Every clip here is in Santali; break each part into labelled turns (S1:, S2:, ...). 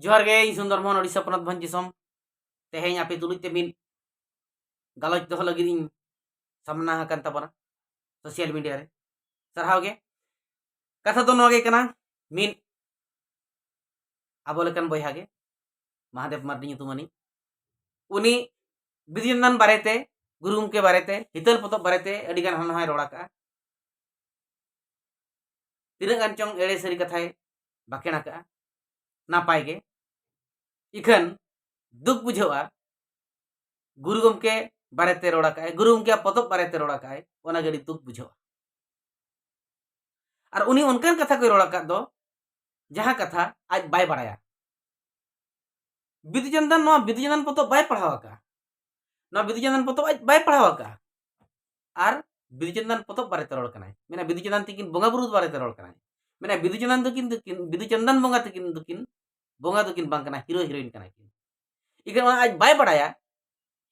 S1: जोहार गे ᱤᱧ सुंदरमोहन ओडिशा पनत भंज दिसोम तेहेñ आपे तुलुज ते मिन गालोच दोह लगिद ᱤᱧ सामना हाकन तबना सोशल मीडिया रे सरहाव गे कथा दो नोगे कना मिन आबो लेकन बयहा गे महादेव मार्डी nyutumani उनी बिदिनदान बारेते गुरुम के बारेते हितल पतब बारेते अडिगान हनहाय रोड़ा का तिनाग गान चोंग एड़े सरी कथाय बाकेना का नापाय गे इखन दुख बुझावा गुरु गमके बारेते रोड़ा का गुरु गमके पतब बारेते रोड़ा का ओना गड़ी दुख बुझावा और उनी उनकन कथा को रोड़ा का दो जहां कथा आज बाय बड़ाया बिदुचंदन नो बिदुचंदन पतब बाय पढ़ावा का नो बिदुचंदन पतब आज बाय पढ़ावा का और बिदुचंदन पतब बारेते रोड़ कनाय मेना बिदुचंदन तिकिन बोंगा बुरु बारेते रोड़ कनाय मेना बिदुचंदन दुकिन बिदुचंदन बोंगा तिकिन दुकिन बोंगा दुकिन बांग कना हीरो हीरोइन कना किन इखन आज बाय बड़ाया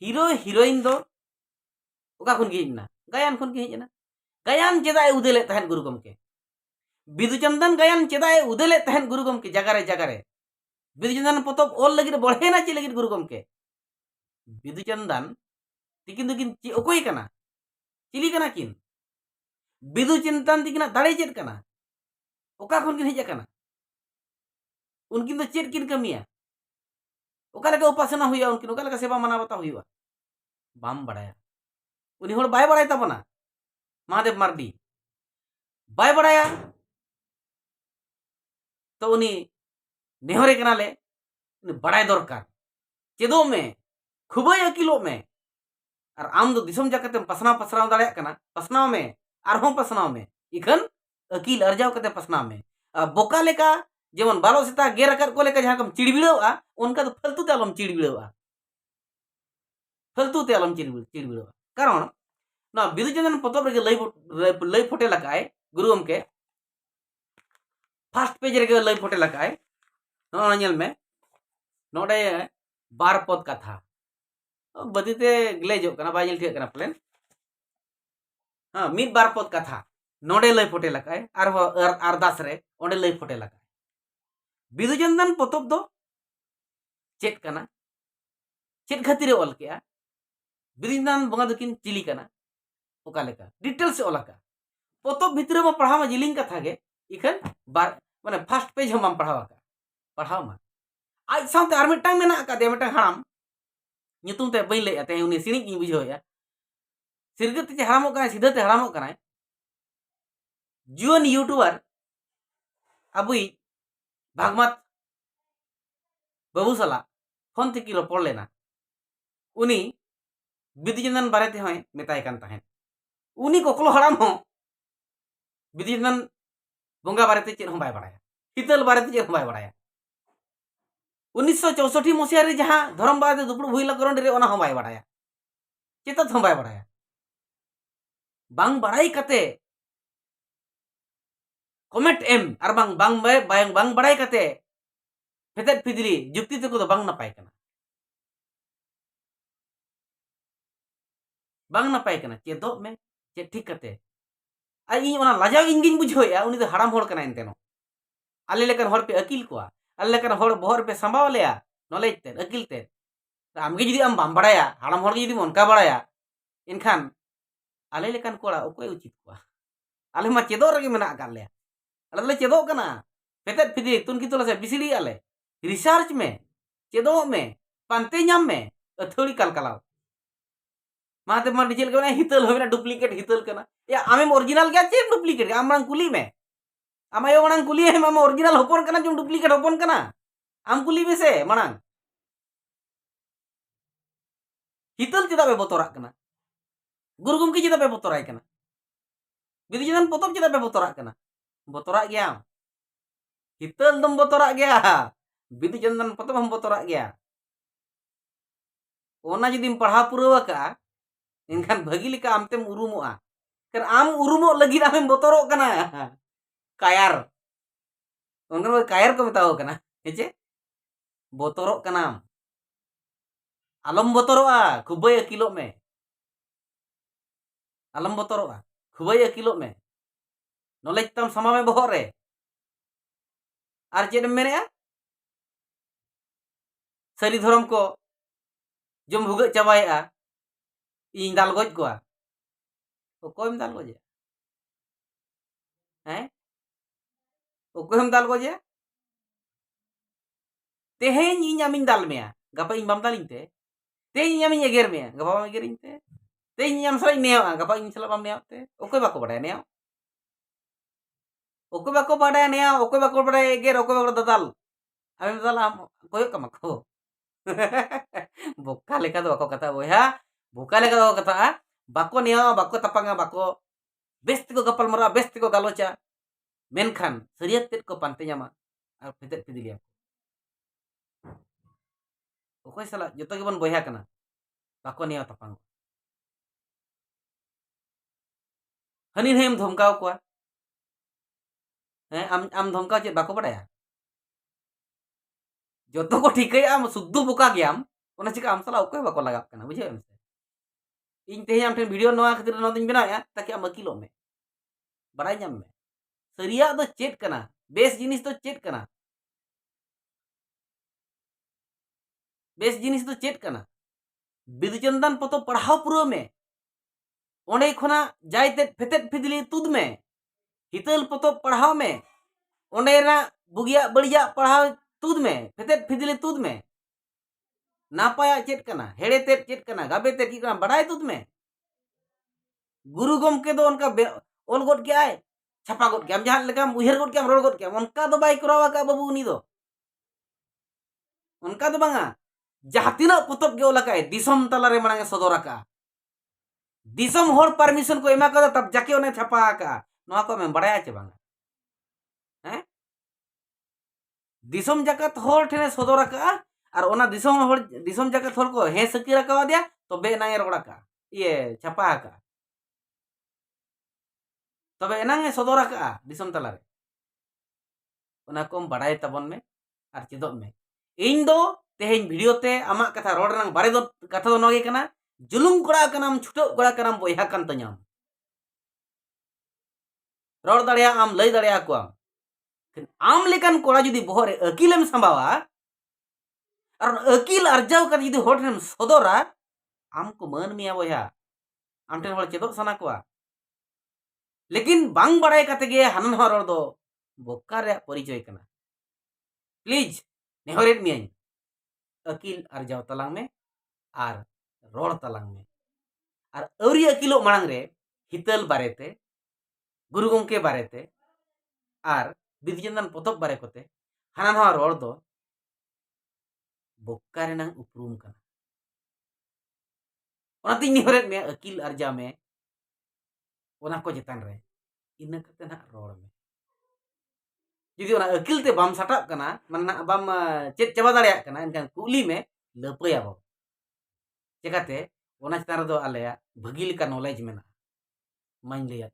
S1: हीरो हीरोइन दो ओका खुन गे हिजना गायन खुन गे हिजना गायन चेदा उदेले तहन गुरु गमके बिदुचंदन गायन चेदा उदेले तहन गुरु गमके जगारे बिदुचंदन पतब ओल लगिर बढ़ेना चे लगिर गुरु गमके बिदुचंदन तिकिन दुकिन चे ओकोय कना चिली कना किन बिदुचंदन तिकिना दाड़े चेद कना ओका खुन किन हिज कना उनकिन तो चेद किन कमिया ओका लगा उपासना हुआ उनकिन ओका लगा सेवा माना बता हुआ बाम बड़ाया उनी होड़ बाय बड़ाय तबना महादेव मार्डी बाय बड़ाया तो उनी नेहरे कनाले बड़ाय दरकार चेदो में खुबई अकिलो में और आम दो दिसम जाकते पसनाव पसनाव दाड़े कना पसनाव में आरहों पसनाव में इखन अकिल अर्जाव कते पसनाव में बोका लेका जेमन बालो सेता गेर कर को लेका जहां कम चिड़बिड़वा उनका तो फालतू ते आलम चिड़बिड़वा कारण ना बिदुचंदन पतब रे लई फोटे लगाए गुरु गमके फर्स्ट पेज रे लई फोटे लगाए नो नेल में नोडे बार पद कथा बदीते ग्लेजो कना बाइल ठिक कना प्लेन हां मिड बार पद कथा नोडे लई फोटे लगाए आर अरदास रे ओंडे लई फोटे लगाए बिदुचंदन पतब दो चेक कना चेक खातिर ऑल केया बिदुचंदन बंगा दकिन चिली कना ओका लेका डिटेल्स ओलाका पतब भितर में पढ़ा मा जिलिंग कथा गे इखन बार माने फर्स्ट पेज हम पढ़ाव मा आज साथे आर मिटटांग मेना का दे मिटटांग हराम nyutum te bain lay ate uni sinik ing bujho ya sirgat te haramo kana sidha te haramo kana juan youtuber abui भागमत बाबू साला फोन ते की रोपड़ लेना उनी बिदुचंदन बारेते होय मेताय कान ताहेन उनी कोकलो हराम हो बिदुचंदन बोंगा बारेते चेद हम बाय बड़ाया हितल बारेते चेद हम बाय बड़ाया 1964 मसिया रे जहां धर्म बारे दुपड़ भुइला करण रे ओना हम बाय बड़ाया चेतत हम बाय बड़ाया बांग बड़ाई कते कमेंट एम और बांग बड़ाई कते फेतेट फिदली जुक्ति ते को तो बांग नपाय कना चेदो में चे ठीक कते आ इन ओना लाजाव इंगिन बुझोया उनी तो हराम होड़ कना एनतेनो आले लेकन होड़ पे अकिल कोआ आले लेकन होड़ बोहर पे संभाव लेया नॉलेज ते अकिल ते आमगे जुदी आम बाम बड़ाया हराम होड़ जुदी उनका बड़ाया इनखान आले लेकन कोड़ा ओकोय उचित कोआ आले मा चेदो रगे मेना का लेया आले ले चेदो कना फेतेट फिदली तुनकी तोला से बिसड़ी आले रिसर्च में चेदो में पांते नाम में अथोड़ी कलकलाव माते मार डिजिटल के हितल होना डुप्लीकेट हितल कना या आमेम ओरिजिनल क्या चे डुप्लीकेट आमरांग कुली में आमायो मनांग कुली है मामा ओरिजिनल होपन कना जो डुप्लीकेट होपन कना आम कुली में से मनांग हितल चेदा बे बोतरा कना गुरु गमके चेदा बे बोतराय कना बिदुचंदन पतब चेदा बे बोतरा कना बोतरा गया हितल दम बोतरा गया बिदुचंदन पतब हम बोतरा गया ओना जदिम पढ़ा पुरवा का इनखान भगी लेका आमतेम उरुमोआ कर आम उरुमो लगी आमेम बोतरो कना कायर उनकर कायर को बताओ कना हेचे बोतरो कना आलम बोतरोआ खुबई अकिलो में आलम बोतरोआ खुबई अकिलो में नॉलेज तम समा में बहरे आर चेद मेने sari धोरम को जम भुगत चाबाएगा इन दाल गज को कोयम दाल गजे हैं कोयम दाल गजे तेहें इन आमिन दाल में गपा इन बम दालिन ते तेहें आमिन एगर में गपा बम एगरिन ते तेहें आम सला नेव गपा इन सला बम नेव ते ओकोय बाको बड़ाय नेव ओकोय बाको बड़ाय नेव ओकोय बाको बड़ाय एगर ओकोय बाको दादाल आमिन दादाल आम कोय कमा को बोका लेका दो बाको कथा बोया बोका लेका दो कथा बाको नेव बाको तपांगा बाको बेस्ट को गपल मरा बेस्ट को गालोचा मेनखान सरियत तेट को पानते ᱧᱟᱢᱟ আর ফেতে ফিদিলিয়া ओकोय सला जतो गेबन बयहा कना बाको नेव तपांग हनी हेम धमकाव को हैं आम धमकाव चे बाको बडाया जतो को ठीकय आम सुद्दु बोका गयाम ओना चिका आम सला ओकोय बाको लगाव कना बुझे एम से इन तेहे आम ठेन वीडियो नवा खातिर नवा दिन बनाया ताकि आम अकिलो में बड़ाय ᱧᱟᱢ में सरिया दो चेट कना बेस जिनिस तो चेट कना बेस जिनिस तो चेट कना बिदुचंदन पतो पढ़ाव पुरो में ओंडे खना जायते फेतेट फिदली तुद में हितल पतो पढ़ाव में ओंडे ना बुगिया बड़िया पढ़ाव तुद में फेतेट फिदली तुद में नापाया चेट कना हेड़े तेट चेट कना गाबे तेट की कना बड़ाय तुद में गुरु गमके दो उनका ओल गोट के आए छापा गोट के जहां लेका उहर गोट के रोड गोट के उनका दो बाई करावा का बाबू उनी दो उनका दो बांगा जहां तीना पुतब के ओलका दिसम तलारे मांगे सदोरा का दिसम होर परमिशन को एमा का तब जाके उन्हें छापा का नवा को मैं बड़ाया चे बांगा हैं दिसम जगत होर ठेने सदोरा का और ओना दिसम जगत होर को हे सकीरा का दिया तो बे नांगे रोड़ा का ये छापा का तबे एनांगे सदोरा का दिसम तलारे ओना कोम बड़ाय तबन में और चिदो में इन दो तेहेन वीडियो ते आमा कथा रोड रंग बारे दो कथा दो नगे कना जुलुम कोड़ा कनाम छुटो कोड़ा कनाम बोया कान तኛम रोड दड़िया आम लई दड़िया को आम लेकन कोड़ा जुदी बोहरे अकिलेम संभावा और अकिल अर्जाव कर जुदी होठेम सदोरा आम को मन मिया बोया आम ठेन होड़ चेदो सना को लेकिन बांग बड़ाय कते गे हनन रोड दो बोका रे परिचय कना प्लीज नेहरेट मियाई अकिल अर्जाव तलांग में और रोड तलांग में और अवरी अकिलो मांग रे हितल बारेते गुरु गमके बारेते और बिदुचंदन पोतब बारे कोते हाना रोड दो बोका रे नंग उपरूम कना ओनाती नेहरेट में अकिल अर्जा में ओना को जतान रे इना कते ना रोड में जुदी ओना अकिल ते बाम सटा कना माने बाम चेत चाबा दाड़िया कना एनकान कुली में लपया बो चेकाते ओना चतान रे दो आलेया भगी लेका नॉलेज मेना माइन लैया